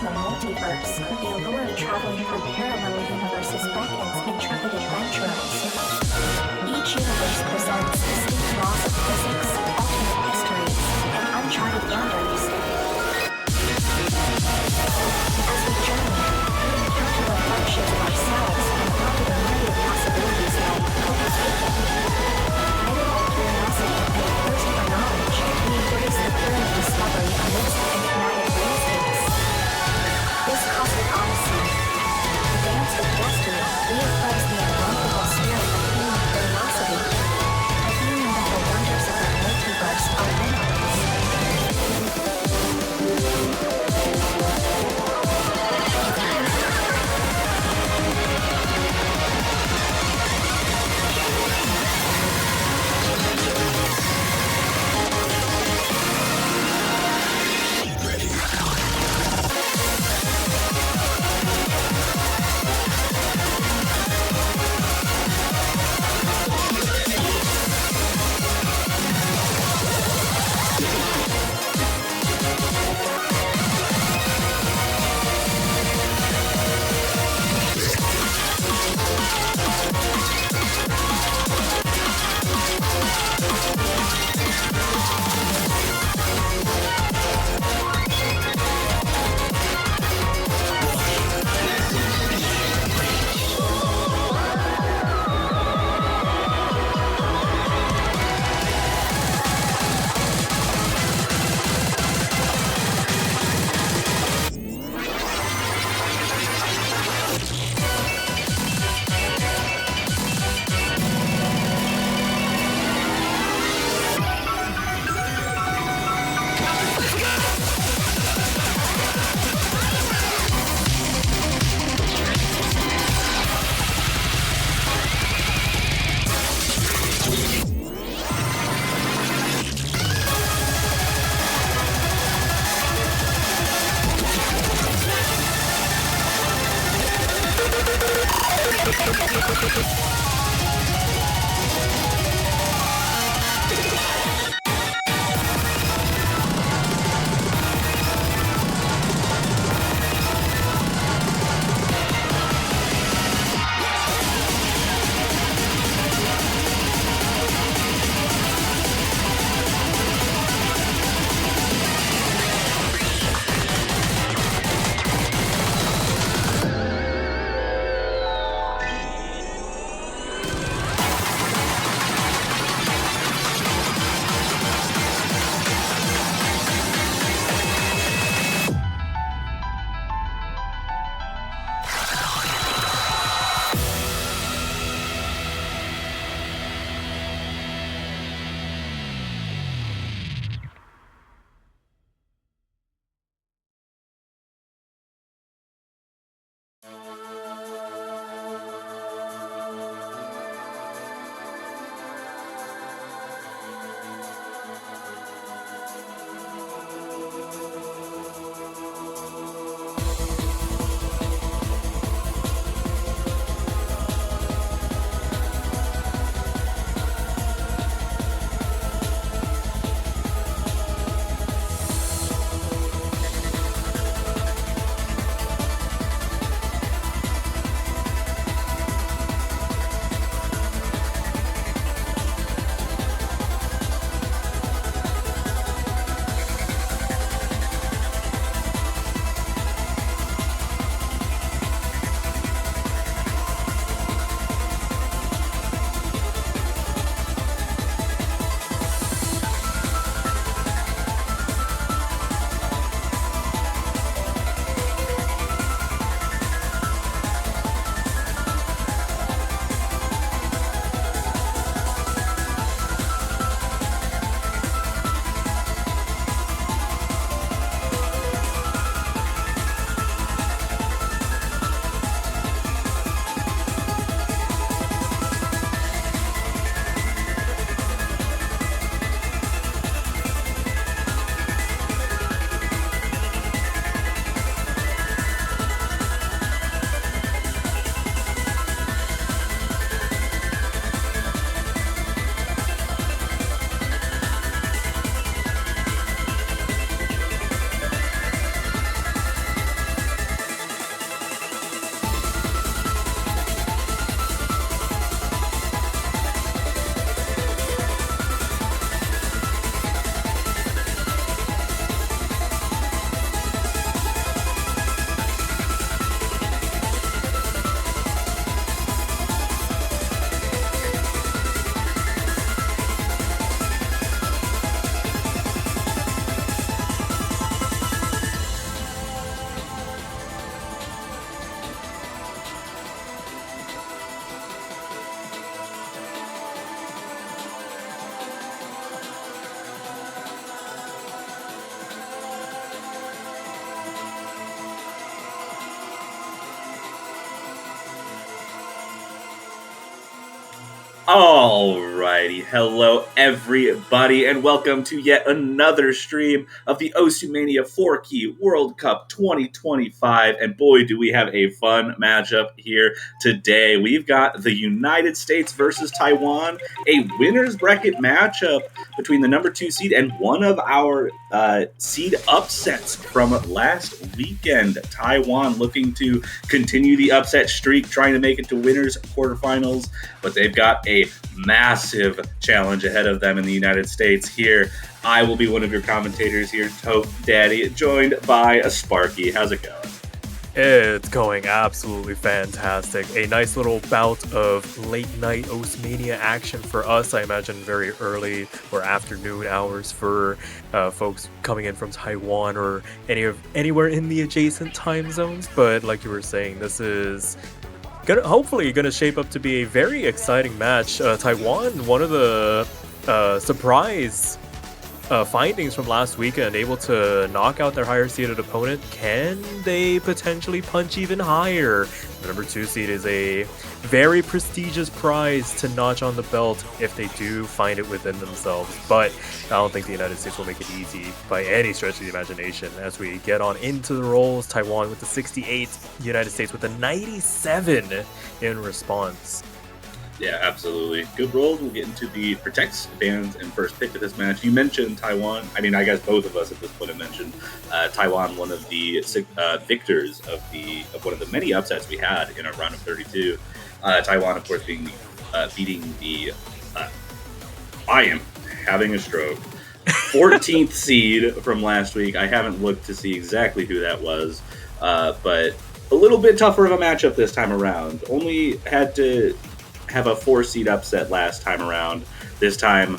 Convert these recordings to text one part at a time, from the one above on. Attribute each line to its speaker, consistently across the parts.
Speaker 1: of the multiverse, the allure of traveling through parallel universes beckons intrepid adventurers. Each universe presents distinct laws of physics, alternate histories, and uncharted wonders. As we journey, we encounter reflections of ourselves and ponder the myriad possibilities life holds vacant. Guided by curiosity and a thirst for knowledge, we embrace the thrill of discovery amidst the enigmatic landscapes. This cosmic odyssey, the dance with destiny, reaffirms the unbreakable spirit of human curiosity, a union that the wonders of the multiverse are limitless.
Speaker 2: Alrighty, hello everybody, and welcome to yet another stream of the Mania 4-Key World Cup 2025. And boy, do we have a fun matchup here today. We've got the United States versus Taiwan, a winner's bracket matchup between the number 2 seed and one of our seed upsets from last weekend. Taiwan looking to continue the upset streak, trying to make it to winners quarterfinals, but they've got a massive challenge ahead of them in the United States. Here, I will be one of your commentators here, Tope Daddy, joined by a Sparky. How's it going?
Speaker 3: It's going absolutely fantastic. A nice little bout of late night Mania action for us. I imagine very early or afternoon hours for folks coming in from Taiwan or anywhere in the adjacent time zones. But like you were saying, this is hopefully going to shape up to be a very exciting match. Taiwan, one of the surprise findings from last weekend, able to knock out their higher seeded opponent. Can they potentially punch even higher? The number 2 seed is a very prestigious prize to notch on the belt if they do find it within themselves. But I don't think the United States will make it easy by any stretch of the imagination. As we get on into the rolls, Taiwan with the 68, United States with the 97 in response.
Speaker 2: Yeah, absolutely. Good rolls. We'll get into the protects, bans, and first pick of this match. You mentioned Taiwan. I mean, I guess both of us at this point have mentioned Taiwan, one of the victors of one of the many upsets we had in our round of 32. Taiwan, of course, being beating the I am having a stroke 14th seed from last week. I haven't looked to see exactly who that was, but a little bit tougher of a matchup this time around. Only had to have a 4-seed upset last time around. This time,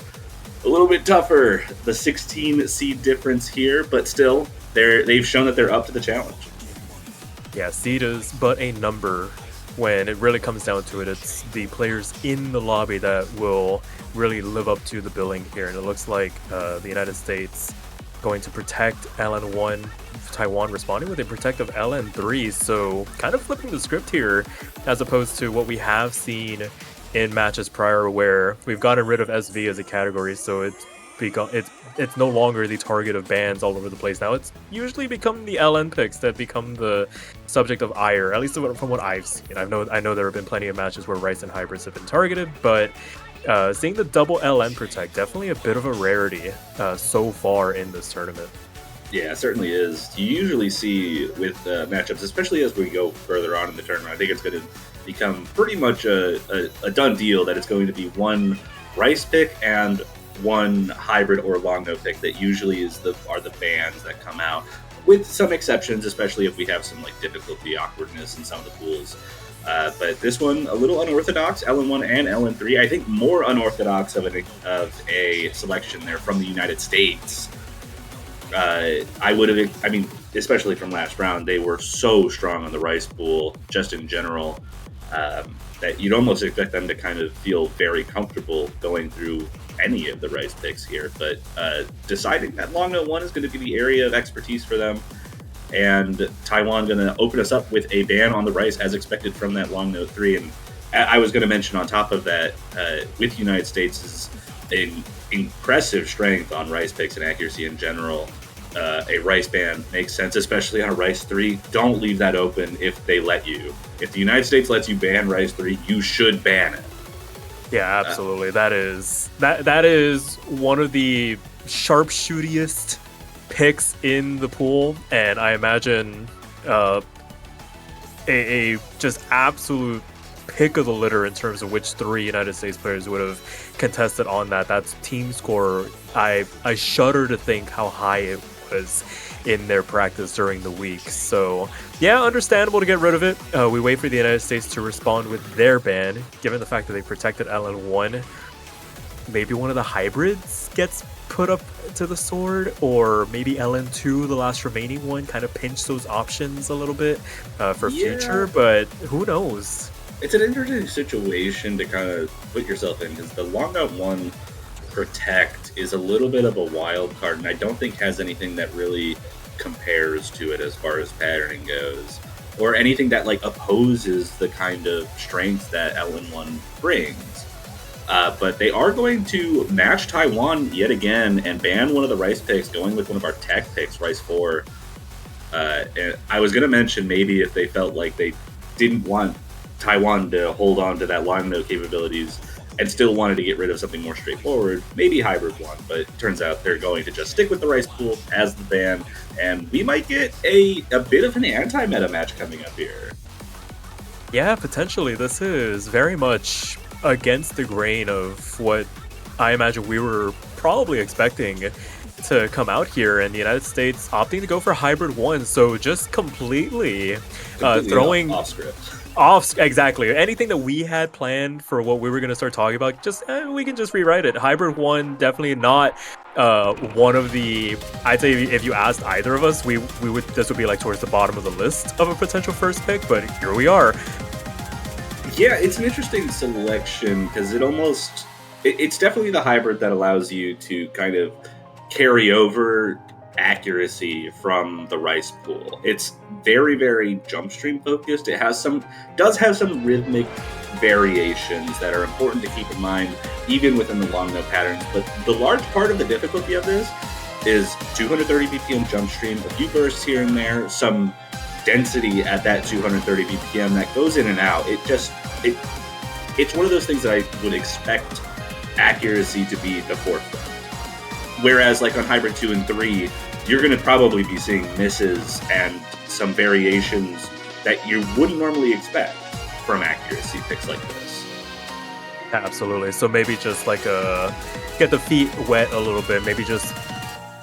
Speaker 2: a little bit tougher. The 16-seed difference here, but still, they've shown that they're up to the challenge.
Speaker 3: Yeah, seed is but a number. When it really comes down to it, it's the players in the lobby that will really live up to the billing here. And it looks like the United States going to protect LN1, Taiwan responding with a protect of LN3. So kind of flipping the script here, as opposed to what we have seen in matches prior, where we've gotten rid of SV as a category. So it's no longer the target of bans all over the place. Now it's usually become the LN picks that become the subject of ire, at least from what I've seen. I know there have been plenty of matches where Rice and hybrids have been targeted, but seeing the double LN protect, definitely a bit of a rarity so far in this tournament.
Speaker 2: Yeah, it certainly is. You usually see with matchups, especially as we go further on in the tournament, I think it's going to become pretty much a done deal that it's going to be one Rice pick and one hybrid or long no pick that usually are the bans that come out, with some exceptions, especially if we have some like difficulty, awkwardness in some of the pools. But this one, a little unorthodox, LN1 and LN3. I think more unorthodox of a selection there from the United States. Especially from last round, they were so strong on the Rice pool, just in general, that you'd almost expect them to kind of feel very comfortable going through any of the Rice picks here. But deciding that long note 1 is going to be the area of expertise for them, and Taiwan going to open us up with a ban on the Rice as expected from that long note 3. And I was going to mention on top of that, with United States is an impressive strength on Rice picks and accuracy in general. A Rice ban makes sense, especially on a Rice 3. Don't leave that open if they let you. If the United States lets you ban Rice 3, you should ban it.
Speaker 3: Yeah, absolutely. That is one of the sharpshootiest picks in the pool, and I imagine a just absolute pick of the litter in terms of which 3 United States players would have contested on that. That's team score. I shudder to think how high it was in their practice during the week. So yeah, understandable to get rid of it. We wait for the United States to respond with their ban, given the fact that they protected LN1. Maybe one of the hybrids gets put up to the sword, or maybe LN2, the last remaining one, kind of pinch those options a little bit for future, but who knows?
Speaker 2: It's an interesting situation to kind of put yourself in, because the long out 1 protect is a little bit of a wild card, and I don't think has anything that really compares to it as far as patterning goes, or anything that like opposes the kind of strength that LN1 brings. But they are going to match Taiwan yet again and ban one of the rice picks, going with one of our tech picks, rice 4. And I was going to mention maybe if they felt like they didn't want Taiwan to hold on to that long node capabilities and still wanted to get rid of something more straightforward, maybe hybrid 1. But it turns out they're going to just stick with the rice pool as the ban, and we might get a bit of an anti-meta match coming up here.
Speaker 3: Yeah, potentially. This is very much against the grain of what I imagine we were probably expecting to come out here, and the United States opting to go for hybrid 1, so just completely throwing
Speaker 2: off script.
Speaker 3: Exactly. Anything that we had planned for what we were going to start talking about, just we can just rewrite it. Hybrid 1 definitely not one of the. I'd say if you asked either of us, we would this would be like towards the bottom of the list of a potential first pick, but here we are.
Speaker 2: Yeah, it's an interesting selection because it's definitely the hybrid that allows you to kind of carry over accuracy from the rice pool. It's very, very jump stream focused. It does have some rhythmic variations that are important to keep in mind, even within the long note patterns. But the large part of the difficulty of this is 230 BPM jump stream, a few bursts here and there, some density at that 230 BPM that goes in and out. It's one of those things that I would expect accuracy to be the forefront. Whereas like on hybrid 2 and 3, you're going to probably be seeing misses and some variations that you wouldn't normally expect from accuracy picks like this.
Speaker 3: Absolutely. So maybe just like get the feet wet a little bit, maybe just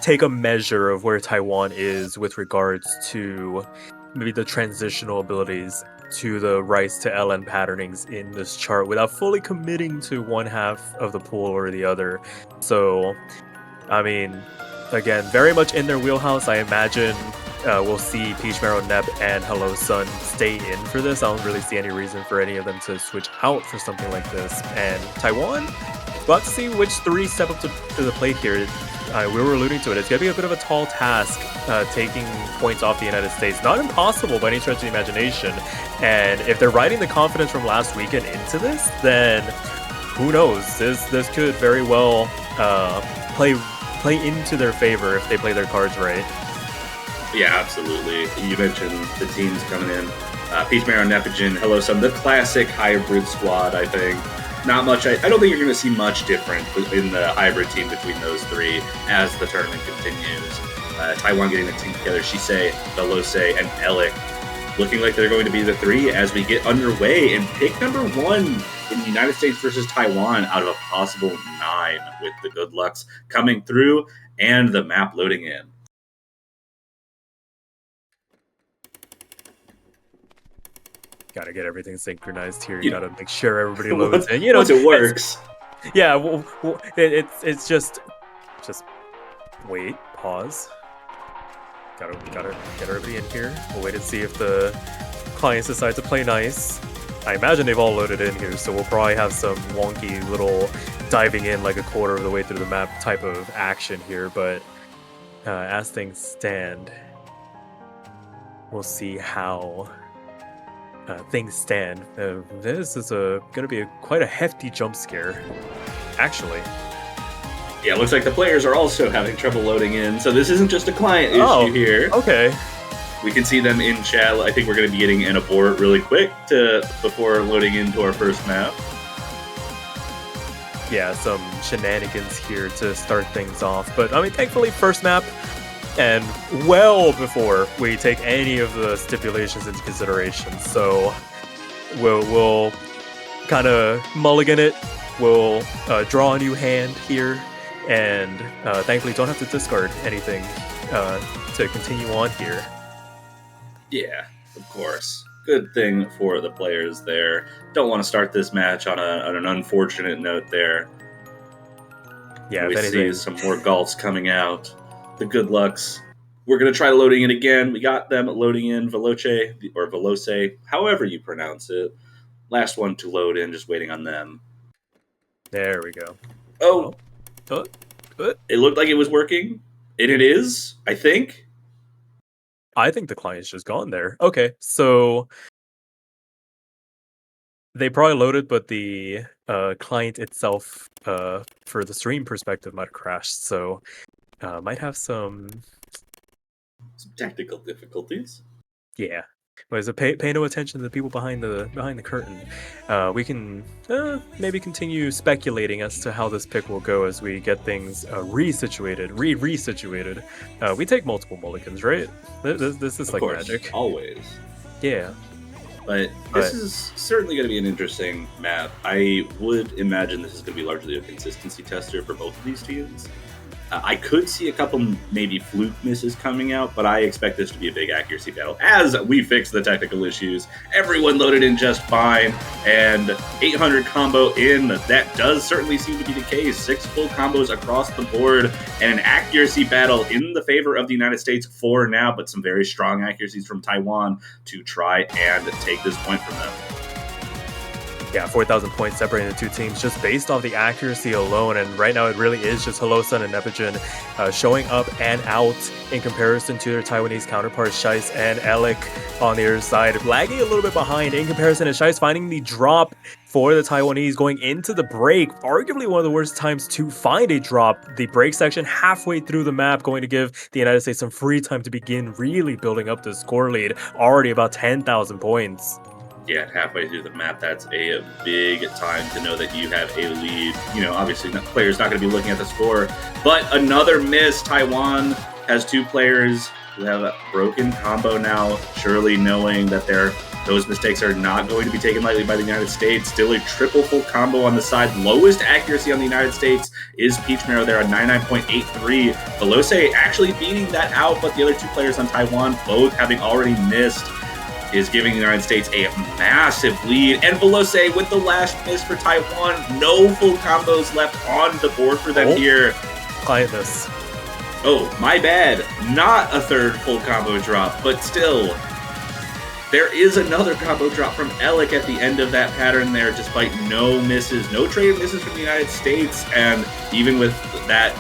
Speaker 3: take a measure of where Taiwan is with regards to maybe the transitional abilities to the rice to LN patternings in this chart without fully committing to one half of the pool or the other. So, I mean, again, very much in their wheelhouse. I imagine we'll see Peach Marrow Nep and Hello Sun stay in for this. I don't really see any reason for any of them to switch out for something like this. And Taiwan, we'll have to see which 3 step up to the plate here. We were alluding to it. It's going to be a bit of a tall task taking points off the United States. Not impossible by any stretch of the imagination. And if they're riding the confidence from last weekend into this, then who knows? This could very well play into their favor if they play their cards right.
Speaker 2: Yeah, absolutely. You mentioned the teams coming in. Peach Marrow, Nepogen, Hello Sun, the classic hybrid squad, I think. Not much. I don't think you're going to see much different in the hybrid team between those 3 as the tournament continues. Taiwan getting the team together, Shisei, Velose, and Elik looking like they're going to be the 3 as we get underway. And pick number 1 in the United States versus Taiwan out of a possible 9 with the good lucks coming through and the map loading in.
Speaker 3: Gotta get everything synchronized here. You gotta make sure everybody loads in.
Speaker 2: Once it works.
Speaker 3: Yeah, it's just wait, pause. Gotta get everybody in here. We'll wait and see if the clients decide to play nice. I imagine they've all loaded in here, so we'll probably have some wonky little diving in like a quarter of the way through the map type of action here, but as things stand, we'll see how things stand. This is going to be quite a hefty jump scare, actually.
Speaker 2: Yeah, it looks like the players are also having trouble loading in, so this isn't just a client issue here.
Speaker 3: Okay.
Speaker 2: We can see them in chat. I think we're going to be getting an abort really quick before loading into our first map.
Speaker 3: Yeah, some shenanigans here to start things off. But, I mean, thankfully, first map, and well before we take any of the stipulations into consideration. So we'll kind of mulligan it. We'll draw a new hand here, and thankfully don't have to discard anything to continue on here.
Speaker 2: Yeah, of course. Good thing for the players there. Don't want to start this match on an unfortunate note there.
Speaker 3: Yeah,
Speaker 2: we see some more Galts coming out. The good lucks. We're going to try loading in again. We got them loading in Veloce, or Velose, however you pronounce it. Last one to load in, just waiting on them.
Speaker 3: There we go.
Speaker 2: Oh. It looked like it was working. And it is, I think.
Speaker 3: I think the client's just gone there. Okay, so They probably loaded, but the client itself, for the stream perspective, might have crashed. So might have some
Speaker 2: technical difficulties.
Speaker 3: Yeah. But so pay no attention to the people behind the curtain. We can maybe continue speculating as to how this pick will go as we get things resituated. We take multiple mulligans, right? This is
Speaker 2: Of
Speaker 3: like
Speaker 2: course,
Speaker 3: magic.
Speaker 2: always.
Speaker 3: Yeah.
Speaker 2: But this is certainly going to be an interesting map. I would imagine this is going to be largely a consistency tester for both of these teams. I could see a couple maybe fluke misses coming out, but I expect this to be a big accuracy battle. As we fix the technical issues, everyone loaded in just fine, and 800 combo in. That does certainly seem to be the case. 6 full combos across the board, and an accuracy battle in the favor of the United States for now, but some very strong accuracies from Taiwan to try and take this point from them.
Speaker 3: Yeah, 4,000 points separating the two teams just based off the accuracy alone. And right now it really is just Holosun and Nepogen showing up and out in comparison to their Taiwanese counterparts, Shice and Alec on the other side. Lagging a little bit behind in comparison, and Shice finding the drop for the Taiwanese going into the break. Arguably one of the worst times to find a drop. The break section halfway through the map, going to give the United States some free time to begin really building up the score lead. Already about 10,000 points.
Speaker 2: Yeah, halfway through the map, that's a big time to know that you have a lead. You know, obviously, the player's not going to be looking at the score, but another miss. Taiwan has 2 players who have a broken combo now, surely knowing that those mistakes are not going to be taken lightly by the United States. Still a triple full combo on the side. Lowest accuracy on the United States is Peach Marrow there on 99.83. Velose actually beating that out, but the other 2 players on Taiwan, both having already missed, is giving the United States a massive lead. And Velose with the last miss for Taiwan. No full combos left on the board for them here.
Speaker 3: Client miss.
Speaker 2: Oh, my bad. Not a third full combo drop, but still. There is another combo drop from Alec at the end of that pattern there, despite no misses. No trade misses from the United States. And even with that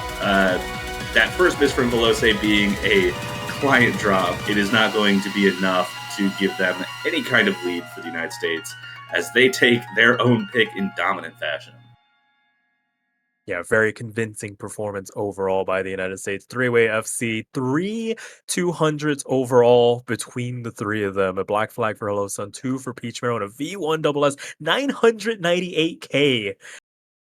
Speaker 2: first miss from Velose being a client drop, it is not going to be enough to give them any kind of lead for the United States as they take their own pick in dominant fashion.
Speaker 3: Yeah, very convincing performance overall by the United States. 3-way FC, 3 200s overall between the 3 of them. A black flag for Holosun, 2 for Peach Marrow, and a V1SS, 998k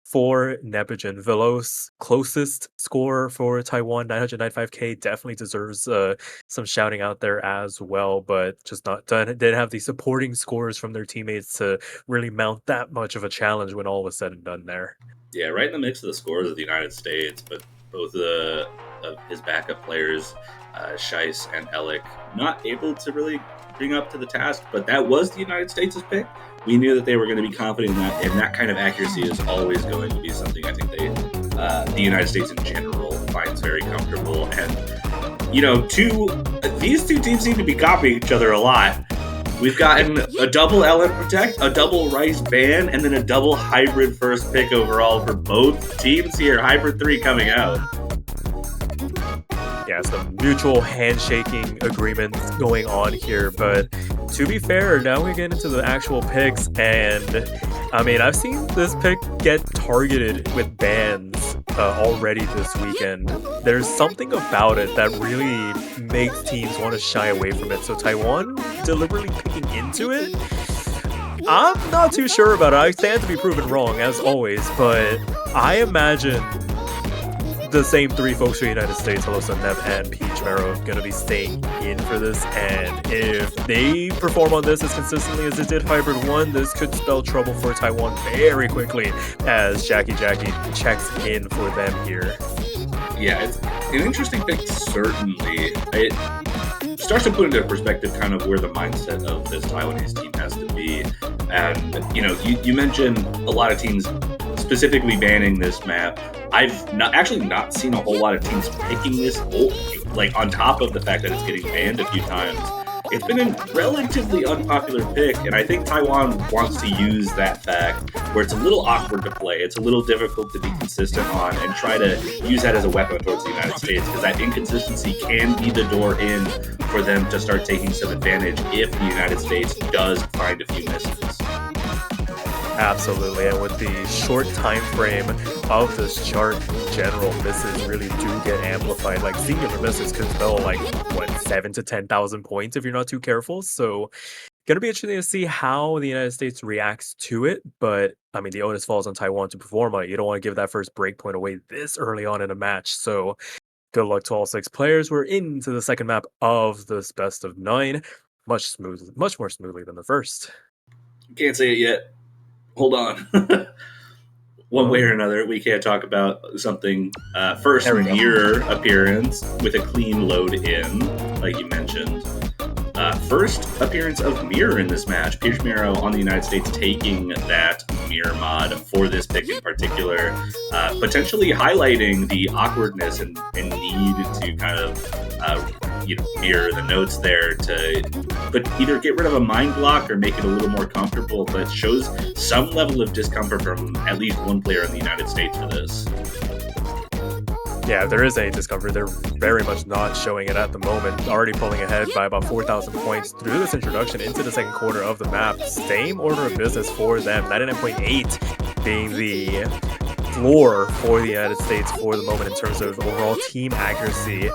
Speaker 3: for Nepogen. Velos, closest score for Taiwan, 995k, definitely deserves some shouting out there as well, but just not done. Didn't have the supporting scores from their teammates to really mount that much of a challenge when all was said and done there.
Speaker 2: Yeah, right in the mix of the scores of the United States, but both of his backup players, Shice and Alec, not able to really bring up to the task, but that was the United States' pick. We knew that they were going to be confident in that, and that kind of accuracy is always going to be something I think the United States in general finds very comfortable. And, you know, these 2 teams seem to be copying each other a lot. We've gotten a double LM Protect, a double Rice Ban, and then a double Hybrid first pick overall for both teams here. Hybrid 3 coming out.
Speaker 3: Yeah, some mutual handshaking agreements going on here, but to be fair, now we get into the actual picks, and I mean, I've seen this pick get targeted with bans already this weekend. There's something about it that really makes teams want to shy away from it, so Taiwan deliberately picking into it? I'm not too sure about it. I stand to be proven wrong, as always, but I imagine the same 3 folks for the United States, Holosun, Nep, and Peach Marrow, going to be staying in for this, and if they perform on this as consistently as it did Hybrid 1, this could spell trouble for Taiwan very quickly as Jackie checks in for them here.
Speaker 2: Yeah, it's an interesting pick, certainly. It starts to put into perspective kind of where the mindset of this Taiwanese team has to be. And, you know, you mentioned a lot of teams specifically banning this map. I've not seen a whole lot of teams picking this, like on top of the fact that it's getting banned a few times. It's been a relatively unpopular pick, and I think Taiwan wants to use that fact where it's a little awkward to play, it's a little difficult to be consistent on, and try to use that as a weapon towards the United States, because that inconsistency can be the door in for them to start taking some advantage if the United States does find a few misses.
Speaker 3: Absolutely, and with the short time frame of this chart, in general, misses really do get amplified. Like singular misses can spell like what 7 to 10,000 points if you're not too careful. So gonna be interesting to see how the United States reacts to it. But I mean, the onus falls on Taiwan to perform on it. You don't want to give that first break point away this early on in a match. So good luck to all 6 players. We're into the second map of this best of 9, much more smoothly than the first.
Speaker 2: Can't say it yet. Hold on. One way or another, we can't talk about something. First
Speaker 3: There we go.
Speaker 2: mirror appearance with a clean load in, like you mentioned. First appearance of mirror in this match. Pierce on the United States taking that mirror mod for this pick in particular, potentially highlighting the awkwardness and need to kind of mirror the notes there but either get rid of a mind block or make it a little more comfortable, but shows some level of discomfort from at least one player in the United States for this.
Speaker 3: Yeah, if there is any discomfort, they're very much not showing it at the moment. Already pulling ahead by about 4,000 points through this introduction into the second quarter of the map. Same order of business for them. 99.8 being the floor for the United States for the moment in terms of overall team accuracy.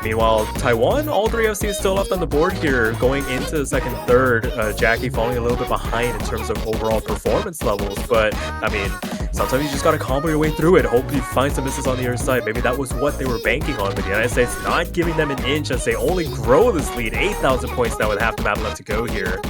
Speaker 3: Meanwhile, Taiwan, all 3 FCs still left on the board here going into the second, third. Jackie falling a little bit behind in terms of overall performance levels, but I mean, sometimes you just gotta combo your way through it. Hope you find some misses on the other side. Maybe that was what they were banking on, but the United States not giving them an inch as they only grow this lead. 8,000 points now with half the map left to go here.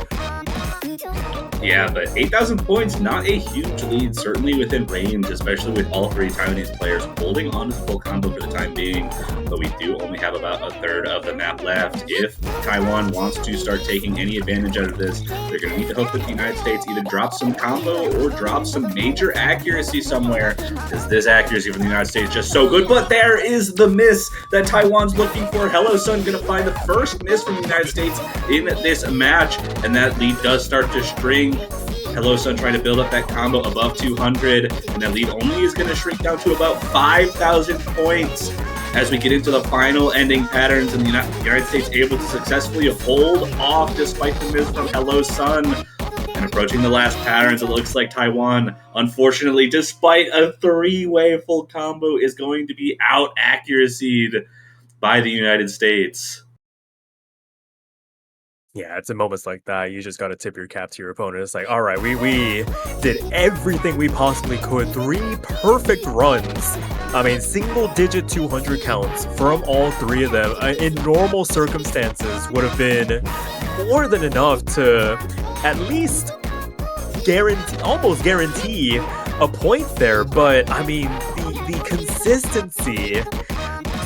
Speaker 2: Yeah, but 8,000 points, not a huge lead, certainly within range, especially with all 3 Taiwanese players holding on to the full combo for the time being. But we do only have about a third of the map left. If Taiwan wants to start taking any advantage out of this, they're going to need to hope that the United States either drops some combo or drops some major accuracy somewhere, because this accuracy from the United States is just so good. But there is the miss that Taiwan's looking for. Hello Sun going to find the first miss from the United States in this match, and that lead does start to string. Hello Sun trying to build up that combo above 200, and that lead only is going to shrink down to about 5,000 points as we get into the final ending patterns, and the United States able to successfully hold off despite the miss from Hello Sun. And approaching the last patterns, it looks like Taiwan, unfortunately, despite a 3-way full combo, is going to be out-accuracied by the United States.
Speaker 3: Yeah, it's in moments like that, you just gotta tip your cap to your opponent. It's like, all right, we did everything we possibly could. 3 perfect runs. I mean, single-digit 200 counts from all 3 of them in normal circumstances would have been more than enough to at least almost guarantee a point there. But I mean, the consistency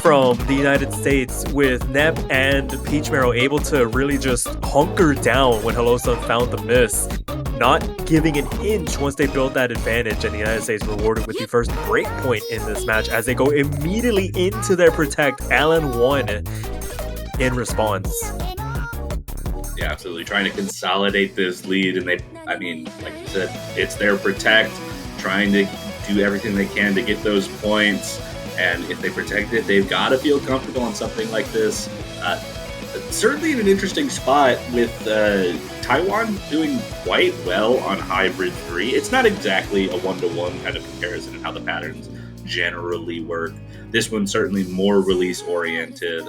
Speaker 3: from the United States with Nep and Peach Marrow able to really just hunker down when Hello Sun found the miss, not giving an inch once they built that advantage, and the United States rewarded with the first break point in this match as they go immediately into their protect. Alan won in response.
Speaker 2: Yeah, absolutely. Trying to consolidate this lead, and like you said, it's their protect, trying to do everything they can to get those points. And if they protect it, they've got to feel comfortable on something like this. Certainly in an interesting spot with Taiwan doing quite well on Hybrid 3. It's not exactly a one-to-one kind of comparison in how the patterns generally work. This one's certainly more release-oriented.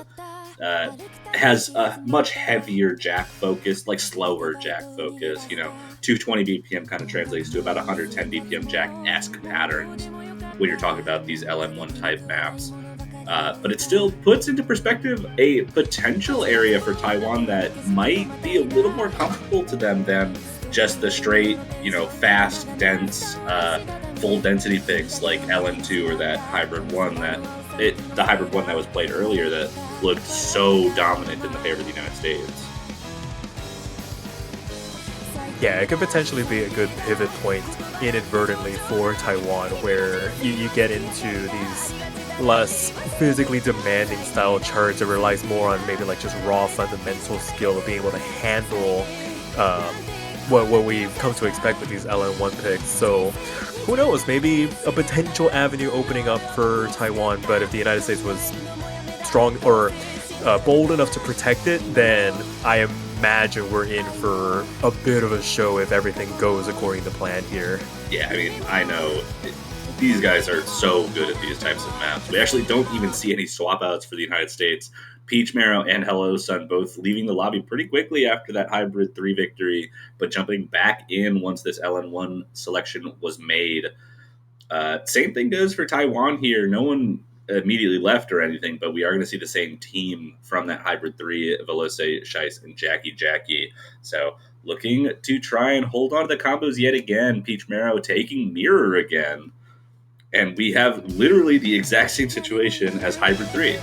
Speaker 2: Has a much heavier jack focus, like slower jack focus. 220 BPM kind of translates to about 110 BPM jack-esque patterns when you're talking about these LM1 type maps. But it still puts into perspective a potential area for Taiwan that might be a little more comfortable to them than just the straight, fast, dense, full density picks like LM2 or that Hybrid 1 the Hybrid 1 that was played earlier that looked so dominant in the favor of the United States.
Speaker 3: Yeah, it could potentially be a good pivot point inadvertently for Taiwan, where you get into these less physically demanding style charts that relies more on maybe like just raw fundamental skill of being able to handle what we've come to expect with these LN1 picks. So who knows, maybe a potential avenue opening up for Taiwan, but if the United States was strong or bold enough to protect it, then I am imagine we're in for a bit of a show if everything goes according to plan here.
Speaker 2: Yeah, I mean, I know these guys are so good at these types of maps. We actually don't even see any swap outs for the United States. Peach Marrow and Hello Sun both leaving the lobby pretty quickly after that Hybrid 3 victory, but jumping back in once this LN1 selection was made. Same thing goes for Taiwan here. No one immediately left or anything, but we are going to see the same team from that Hybrid 3, Veloce, Shice, and Jackie. So looking to try and hold on to the combos yet again. Peach Marrow taking Mirror again. And we have literally the exact same situation as Hybrid 3.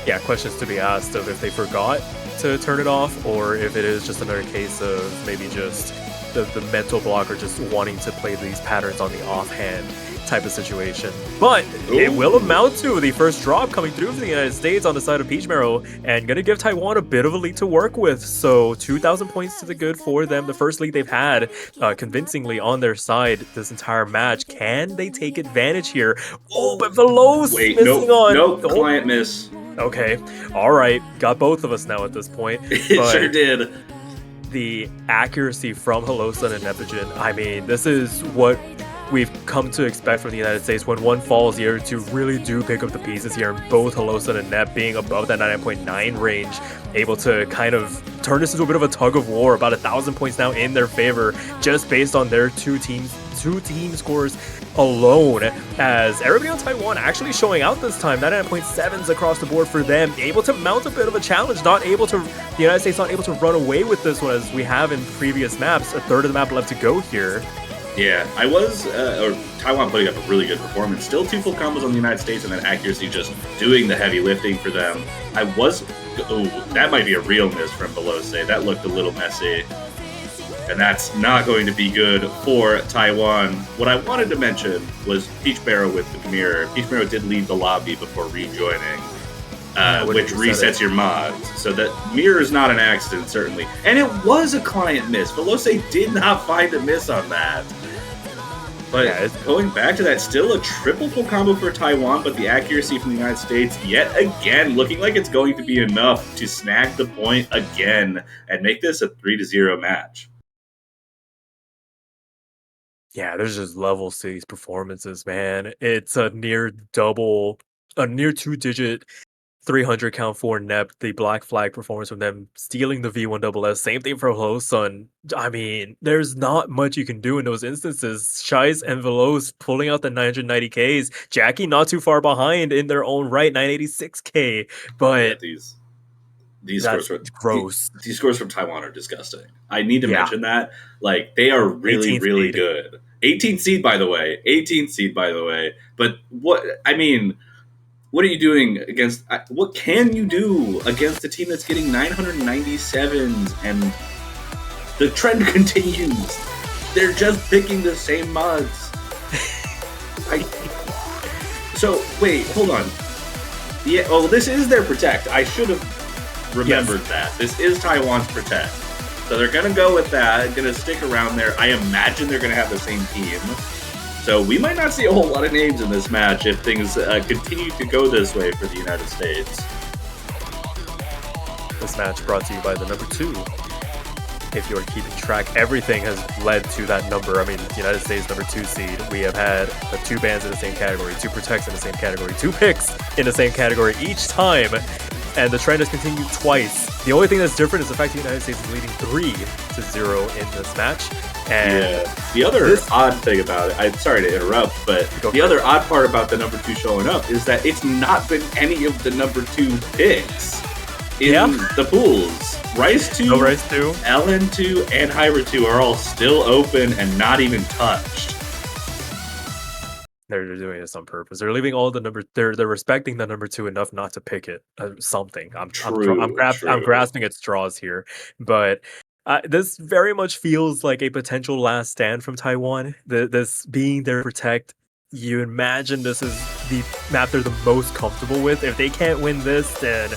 Speaker 3: Yeah, questions to be asked of if they forgot to turn it off or if it is just another case of maybe just the mental block or just wanting to play these patterns on the offhand type of situation. But it will amount to the first drop coming through for the United States on the side of Peach Marrow and going to give Taiwan a bit of a lead to work with. So 2,000 points to the good for them. The first lead they've had convincingly on their side this entire match. Can they take advantage here? Oh, but Veloce missing on.
Speaker 2: Nope, client miss.
Speaker 3: Okay, all right. Got both of us now at this point.
Speaker 2: It sure did.
Speaker 3: The accuracy from Hello Sun and Nepogen, I mean, this is what we've come to expect from the United States. When one falls, the other two really do pick up the pieces here, and both Hello Sun and Nep being above that 99.9 range, able to kind of turn this into a bit of a tug of war. About 1,000 points now in their favor, just based on their two team scores alone, as everybody on Taiwan actually showing out this time. 99.7s across the board for them, able to mount a bit of a challenge. The United States not able to run away with this one as we have in previous maps. A third of the map left to go here.
Speaker 2: Yeah, Taiwan putting up a really good performance. Still 2 full combos on the United States, and then accuracy just doing the heavy lifting for them. That might be a real miss from Veloce. That looked a little messy. And that's not going to be good for Taiwan. What I wanted to mention was Peach Marrow with the mirror. Peach Marrow did leave the lobby before rejoining, which resets your mods. So that mirror is not an accident, certainly. And it was a client miss. Veloce did not find a miss on that. But going back to that, still a triple full combo for Taiwan, but the accuracy from the United States, yet again, looking like it's going to be enough to snag the point again and make this a 3-0 match.
Speaker 3: Yeah, there's just levels to these performances, man. It's a near 2-digit 300 count for Nep, the Black Flag performance from them, stealing the V1SS. Same thing for Hello Sun. I mean, there's not much you can do in those instances. Shice and Veloce pulling out the 990Ks. Jackie not too far behind in their own right, 986K. But
Speaker 2: these scores are
Speaker 3: gross.
Speaker 2: These scores from Taiwan are disgusting. I need to mention that. Like, they are really, really good. 18th seed, by the way. 18th seed, by the way. But what are you doing against... What can you do against a team that's getting 997s? And the trend continues. They're just picking the same mods. So, wait, hold on. Yeah, this is their Protect. I should have remembered that. This is Taiwan's Protect. So they're going to go with that, going to stick around there. I imagine they're going to have the same team. So we might not see a whole lot of names in this match if things continue to go this way for the United States.
Speaker 3: This match brought to you by the number 2. If you're keeping track, everything has led to that number. I mean, the United States number 2 seed. We have had 2 bans in the same category, 2 protects in the same category, 2 picks in the same category each time. And the trend has continued twice. The only thing that's different is the fact the United States is leading 3-0 in this match. And
Speaker 2: the other odd thing about it, I'm sorry to interrupt, but the other odd part about the number 2 showing up is that it's not been any of the number 2 picks in the pools. Rice 2, LN 2, and Hybrid 2 are all still open and not even touched.
Speaker 3: They're doing this on purpose. They're leaving all the number. They're respecting the number 2 enough not to pick it. Something. I'm grasping at straws here, but this very much feels like a potential last stand from Taiwan. This being their Protect. You imagine this is the map they're the most comfortable with. If they can't win this, then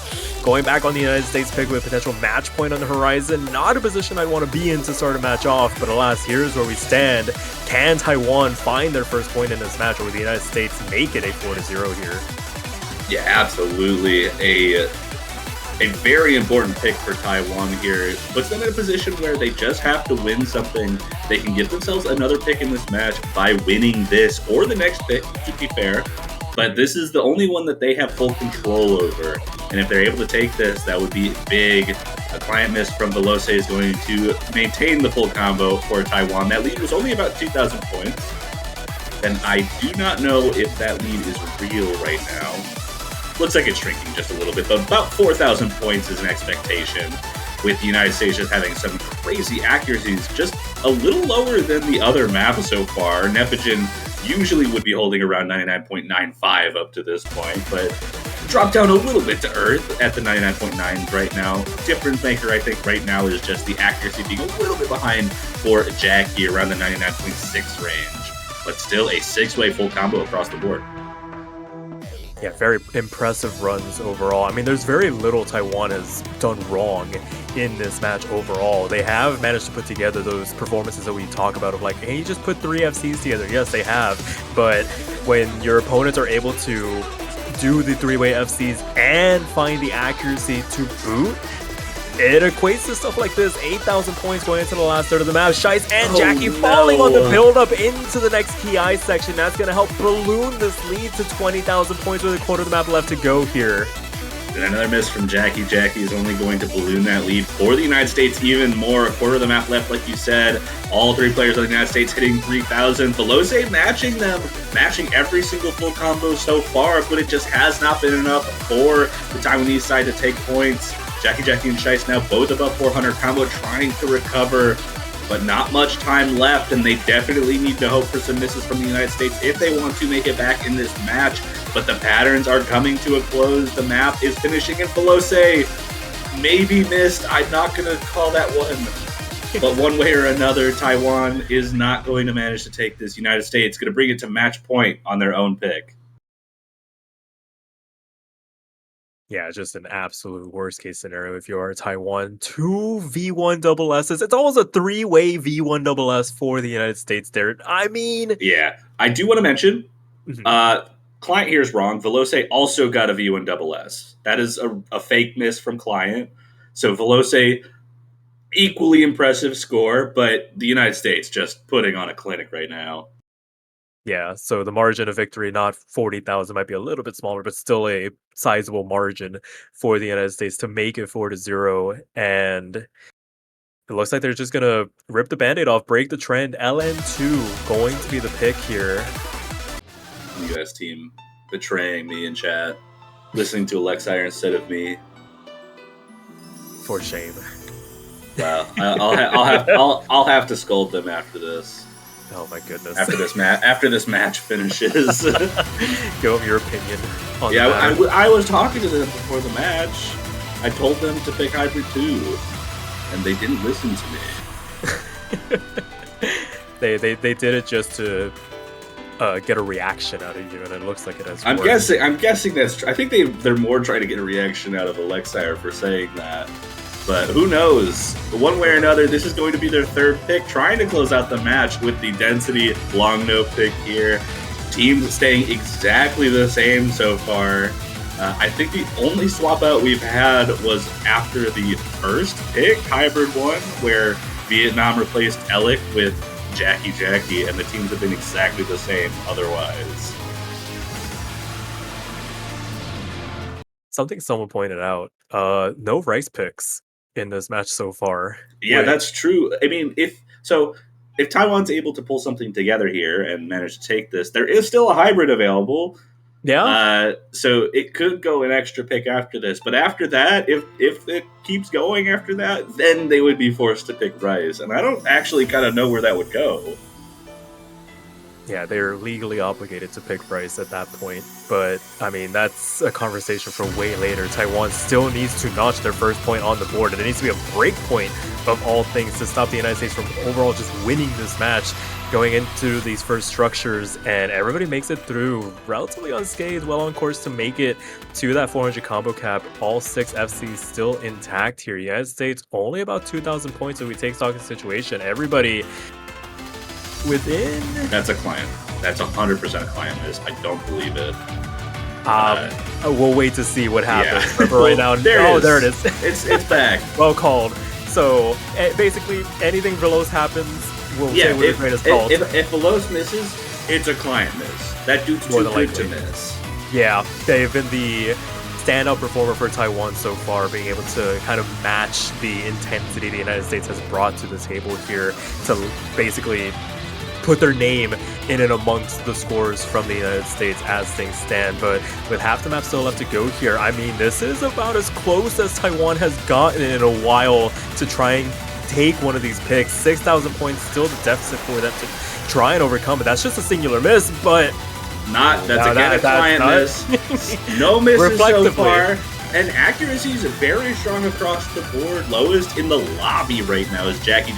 Speaker 3: going back on the United States pick with a potential match point on the horizon, not a position I'd want to be in to start a match off, but alas, here's where we stand. Can Taiwan find their first point in this match, or will the United States make it a 4-0 here?
Speaker 2: Yeah, absolutely. A a very important pick for Taiwan here. Puts them in a position where they just have to win something. They can give themselves another pick in this match by winning this or the next pick, to be fair. But this is the only one that they have full control over. And if they're able to take this, that would be big. A client miss from Veloce is going to maintain the full combo for Taiwan. That lead was only about 2,000 points. And I do not know if that lead is real right now. Looks like it's shrinking just a little bit, but about 4,000 points is an expectation, with the United States just having some crazy accuracies, just a little lower than the other maps so far. Nepogen usually would be holding around 99.95 up to this point, but dropped down a little bit to Earth at the 99.9 right now. Difference maker, I think, right now is just the accuracy being a little bit behind for Jackie, around the 99.6 range, but still a 6-way full combo across the board.
Speaker 3: Yeah, very impressive runs overall. I mean, there's very little Taiwan has done wrong in this match overall. They have managed to put together those performances that we talk about of like, hey, you just put 3 FCs together. Yes, they have. But when your opponents are able to do the 3-way FCs and find the accuracy to boot, it equates to stuff like this. 8,000 points going into the last third of the map. Shice and Jackie falling on the build-up into the next PI section. That's going to help balloon this lead to 20,000 points with a quarter of the map left to go here.
Speaker 2: And another miss from Jackie. Jackie is only going to balloon that lead for the United States even more. A quarter of the map left, like you said. All 3 players of the United States hitting 3,000. Veloce matching them, matching every single full combo so far, but it just has not been enough for the Taiwanese side to take points. Jackie and Shice now both above 400 combo, trying to recover, but not much time left, and they definitely need to hope for some misses from the United States if they want to make it back in this match. But the patterns are coming to a close. The map is finishing, and Veloce maybe missed. I'm not going to call that one. But one way or another, Taiwan is not going to manage to take this. United States going to bring it to match point on their own pick.
Speaker 3: Yeah, just an absolute worst case scenario if you are Taiwan. 2 V1SSs. It's almost a 3-way V1SS for the United States there. I mean...
Speaker 2: Yeah, I do want to mention, Client here is wrong. Veloce also got a V1SS. That is a fake miss from Client. So Veloce, equally impressive score, but the United States just putting on a clinic right now.
Speaker 3: Yeah, so the margin of victory, not 40,000, might be a little bit smaller, but still a sizable margin for the United States to make it 4-0. And it looks like they're just going to rip the Band-Aid off, break the trend. LN2 going to be the pick here.
Speaker 2: US team betraying me in chat, listening to Alexire instead of me.
Speaker 3: For shame.
Speaker 2: Wow, I'll have to scold them after this.
Speaker 3: Oh my goodness!
Speaker 2: After this match finishes,
Speaker 3: give them your opinion. On
Speaker 2: I was talking to them before the match. I told them to pick Hybrid 2, and they didn't listen to me.
Speaker 3: they did it just to get a reaction out of you, and it looks like it has.
Speaker 2: I'm guessing that's true. I think they're more trying to get a reaction out of Alexire for saying that. But who knows? One way or another, this is going to be their 3rd pick, trying to close out the match with the Density long no pick here. Teams staying exactly the same so far. I think the only swap out we've had was after the first pick, Hybrid 1, where Vietnam replaced Alec with Jackie, and the teams have been exactly the same otherwise.
Speaker 3: Something someone pointed out, no Rice picks in this match so far.
Speaker 2: Yeah, that's true. I mean, if Taiwan's able to pull something together here and manage to take this, there is still a hybrid available.
Speaker 3: Yeah.
Speaker 2: So it could go an extra pick after this. But after that, if it keeps going after that, then they would be forced to pick Rice. And I don't actually kind of know where that would go.
Speaker 3: Yeah, they're legally obligated to pick Rice at that point. But, I mean, that's a conversation for way later. Taiwan still needs to notch their first point on the board, and it needs to be a break point of all things to stop the United States from overall just winning this match, going into these first structures, and everybody makes it through relatively unscathed, well on course to make it to that 400 combo cap. All 6 FCs still intact here. United States only about 2,000 points if we take stock of the situation. Everybody within...
Speaker 2: That's a client. That's 100% a client miss. I don't believe it.
Speaker 3: We'll wait to see what happens.
Speaker 2: Yeah.
Speaker 3: But for right now, there it is.
Speaker 2: It's back.
Speaker 3: Well called. So basically, anything Veloz happens, we'll say with the greatest fault.
Speaker 2: If Veloz misses, it's a client miss. That dude's too good to miss.
Speaker 3: Yeah, they've been the standout performer for Taiwan so far, being able to kind of match the intensity the United States has brought to the table here to basically put their name in and amongst the scores from the United States as things stand. But with half the map still left to go here, I mean, this is about as close as Taiwan has gotten in a while to try and take one of these picks. 6,000 points, still the deficit for them to try and overcome, but that's just a singular miss, but...
Speaker 2: That's a client miss. No misses so far. And accuracy is very strong across the board. Lowest in the lobby right now is Jackie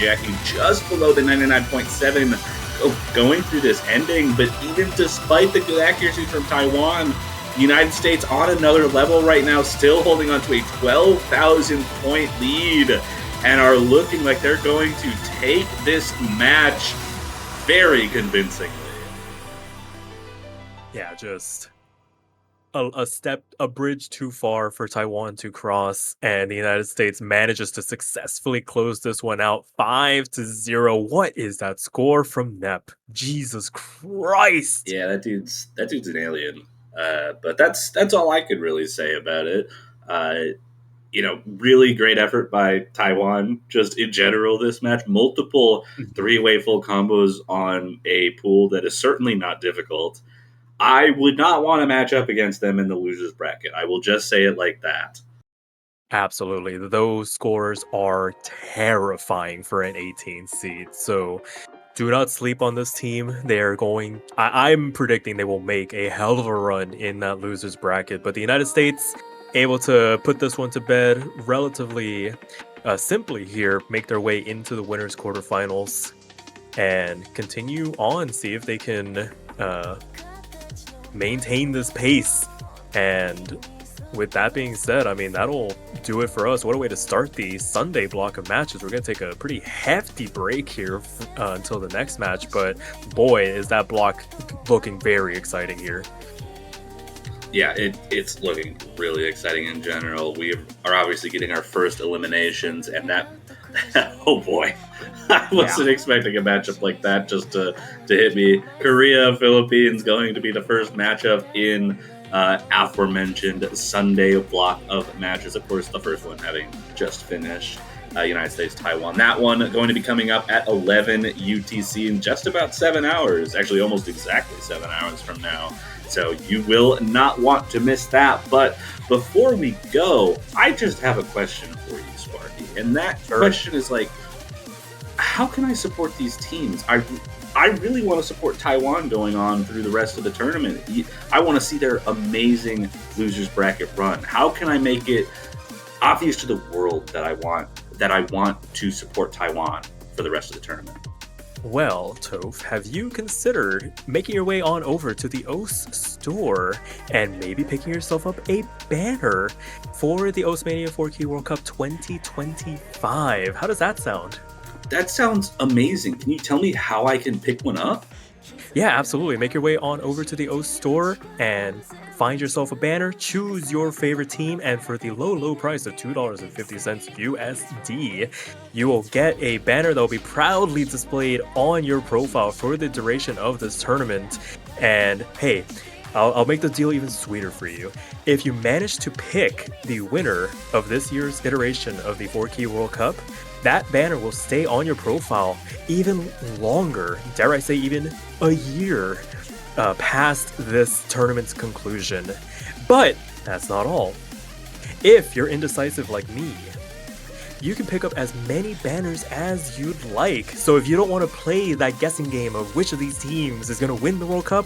Speaker 2: just below the 99.7 going through this ending. But even despite the good accuracy from Taiwan, the United States on another level right now, still holding on to a 12,000 point lead and are looking like they're going to take this match very convincingly.
Speaker 3: Yeah, just a bridge too far for Taiwan to cross, and the United States manages to successfully close this one out 5-0. What is that score from Nep? Jesus Christ!
Speaker 2: Yeah, that dude's an alien. But that's all I could really say about it. Really great effort by Taiwan just in general this match. Multiple three-way full combos on a pool that is certainly not difficult. I would not want to match up against them in the losers bracket. I will just say it like that.
Speaker 3: Absolutely. Those scores are terrifying for an 18 seed. So do not sleep on this team. They're going... I'm predicting they will make a hell of a run in that losers bracket. But the United States able to put this one to bed relatively simply here, make their way into the winners quarterfinals and continue on, see if they can... maintain this pace. And with that being said, I mean, that'll do it for us. What a way to start the Sunday block of matches. We're going to take a pretty hefty break here until the next match, but boy, is that block looking very exciting here.
Speaker 2: Yeah, it's looking really exciting in general. We are obviously getting our first eliminations, and that oh boy, I wasn't expecting a matchup like that just to hit me. Korea, Philippines going to be the first matchup in aforementioned Sunday block of matches. Of course, the first one having just finished. United States, Taiwan. That one going to be coming up at 11 UTC in just about 7 hours. Actually, almost exactly 7 hours from now. So you will not want to miss that. But before we go, I just have a question for you, Sparky. And that question is like, how can I support these teams? I really want to support Taiwan going on through the rest of the tournament. I want to see their amazing losers bracket run. How can I make it obvious to the world that I want to support Taiwan for the rest of the tournament?
Speaker 3: Well, Toph, have you considered making your way on over to the OS store and maybe picking yourself up a banner for the OS Mania 4K World Cup 2025? How does that sound?
Speaker 2: That sounds amazing. Can you tell me how I can pick one up?
Speaker 3: Yeah, absolutely. Make your way on over to the OS store and find yourself a banner, choose your favorite team, and for the low price of $2.50 USD, you will get a banner that will be proudly displayed on your profile for the duration of this tournament. And hey, I'll make the deal even sweeter for you. If you manage to pick the winner of this year's iteration of the 4K World Cup, that banner will stay on your profile even longer, dare I say even a year past this tournament's conclusion. But that's not all. If you're indecisive like me, you can pick up as many banners as you'd like. So if you don't want to play that guessing game of which of these teams is going to win the World Cup,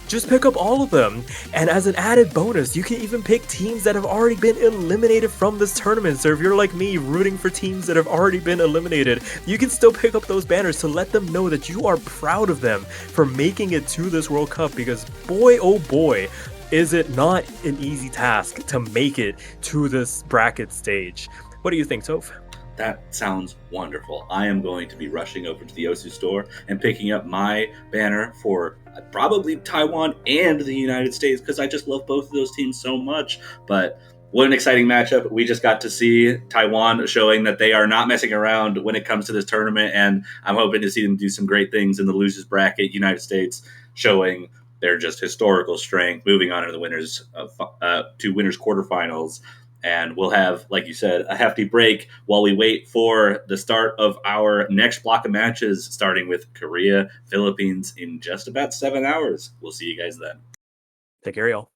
Speaker 3: just pick up all of them. And as an added bonus, you can even pick teams that have already been eliminated from this tournament. So if you're like me, rooting for teams that have already been eliminated, you can still pick up those banners to let them know that you are proud of them for making it to this World Cup. Because boy, oh boy, is it not an easy task to make it to this bracket stage. What do you think, Toph?
Speaker 2: That sounds wonderful. I am going to be rushing over to the Osu store and picking up my banner for probably Taiwan and the United States because I just love both of those teams so much. But what an exciting matchup. We just got to see Taiwan showing that they are not messing around when it comes to this tournament, and I'm hoping to see them do some great things in the losers bracket. United States showing their just historical strength, moving on to the winners quarterfinals. And we'll have, like you said, a hefty break while we wait for the start of our next block of matches, starting with Korea, Philippines in just about 7 hours. We'll see you guys then.
Speaker 3: Take care, y'all.